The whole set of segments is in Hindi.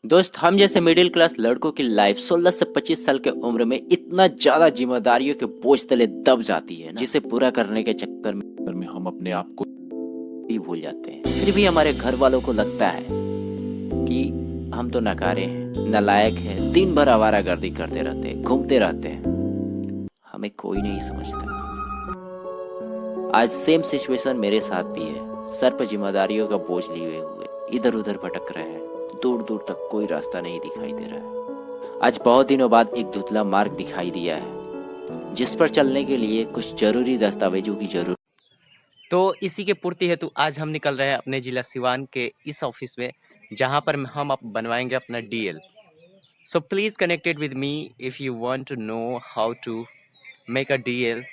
दोस्त, हम जैसे मिडिल क्लास लड़कों की लाइफ 16 से 25 साल के उम्र में इतना ज्यादा जिम्मेदारियों के बोझ तले दब जाती है ना, जिसे पूरा करने के चक्कर में हम अपने आप को भी भूल जाते हैं। फिर भी हमारे घर वालों को लगता है कि हम तो नकारे हैं, नालायक हैं, दिन भर आवारागर्दी करते रहते हैं, घूमते रहते हैं। हमें कोई नहीं समझता। आज सेम सिचुएशन मेरे साथ भी है। सर पर जिम्मेदारियों का बोझ लिए हुए इधर उधर भटक रहे हैं। दूर दूर तक कोई रास्ता नहीं दिखाई दे रहा है। आज बहुत दिनों बाद एक धुंधला मार्ग दिखाई दिया है, जिस पर चलने के लिए कुछ जरूरी दस्तावेजों की जरूरत। तो इसी के पूर्ति हेतु आज हम निकल रहे हैं अपने जिला सिवान के इस ऑफिस में, जहां पर हम बनवाएंगे अपना DL. So please connected with me if you want to know how to make a DL.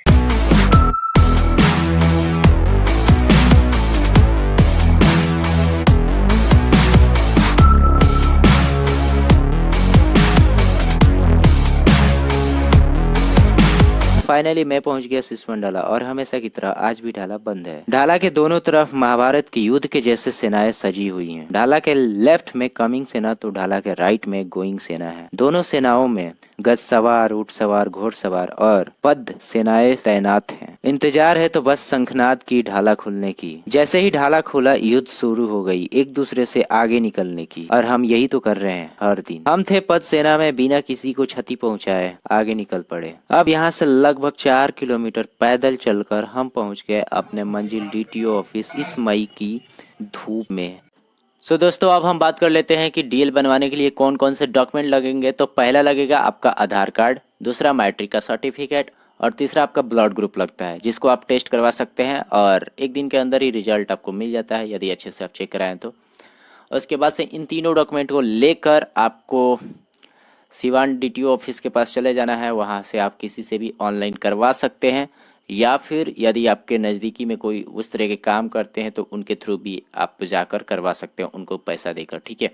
Finally मैं पहुंच गया सिसवन ढाला, और हमेशा की तरह आज भी ढाला बंद है। ढाला के दोनों तरफ महाभारत के युद्ध के जैसे सेनाएं सजी हुई हैं। ढाला के लेफ्ट में कमिंग सेना तो ढाला के राइट में गोइंग सेना है। दोनों सेनाओं में गज सवार, ऊंट सवार, घोड़सवार और पद सेनाएं तैनात हैं। इंतजार है तो बस शंखनाद की ढाला खुलने की। जैसे ही ढाला खुला, युद्ध शुरू हो गई, एक दूसरे से आगे निकलने की। और हम यही तो कर रहे हैं हर दिन। हम थे पद सेना में, बिना किसी को क्षति पहुंचाए आगे निकल पड़े। अब यहाँ से लगभग 4 किलोमीटर पैदल चलकर हम पहुंच गए अपने मंजिल डीटीओ ऑफिस, इस मई की धूप में। सो दोस्तों, अब हम बात कर लेते हैं कि डीएल बनवाने के लिए कौन कौन से डॉक्यूमेंट लगेंगे। तो पहला लगेगा आपका आधार कार्ड, दूसरा मैट्रिक का सर्टिफिकेट, और तीसरा आपका ब्लड ग्रुप लगता है, जिसको आप टेस्ट करवा सकते हैं और एक दिन के अंदर ही रिजल्ट आपको मिल जाता है, यदि अच्छे से आप चेक कराएं तो। उसके बाद से इन तीनों डॉक्यूमेंट को लेकर आपको सिवान डीटीओ ऑफिस के पास चले जाना है। वहाँ से आप किसी से भी ऑनलाइन करवा सकते हैं, या फिर यदि आपके नज़दीकी में कोई उस तरह के काम करते हैं तो उनके थ्रू भी आप जाकर करवा सकते हैं, उनको पैसा देकर। ठीक है।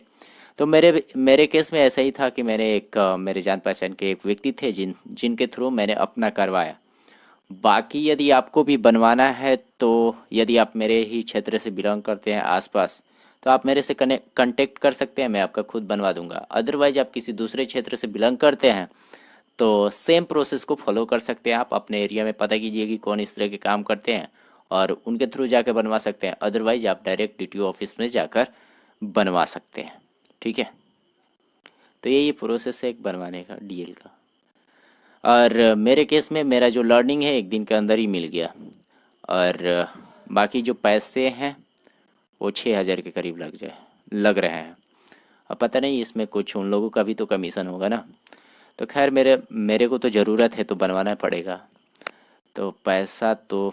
तो मेरे केस में ऐसा ही था कि मैंने मेरे जान पहचान के एक व्यक्ति थे जिनके थ्रू मैंने अपना करवाया। बाकी यदि आपको भी बनवाना है तो यदि आप मेरे ही क्षेत्र से बिलोंग करते हैं आसपास, तो आप मेरे से कांटेक्ट कर सकते हैं, मैं आपका खुद बनवा दूंगा। अदरवाइज आप किसी दूसरे क्षेत्र से बिलोंग करते हैं तो सेम प्रोसेस को फॉलो कर सकते हैं। आप अपने एरिया में पता कीजिए कि कौन इस तरह के काम करते हैं और उनके थ्रू जाकर बनवा सकते हैं। अदरवाइज आप डायरेक्ट डीटीओ ऑफिस में जाकर बनवा सकते हैं। ठीक है। तो यही प्रोसेस है एक बनवाने का डीएल का। और मेरे केस में मेरा जो लर्निंग है एक दिन के अंदर ही मिल गया, और बाकी जो पैसे हैं वो 6,000 के करीब लग रहे हैं। अब पता नहीं इसमें कुछ उन लोगों का भी तो कमीशन होगा ना। तो खैर मेरे को तो ज़रूरत है तो बनवाना पड़ेगा। तो पैसा तो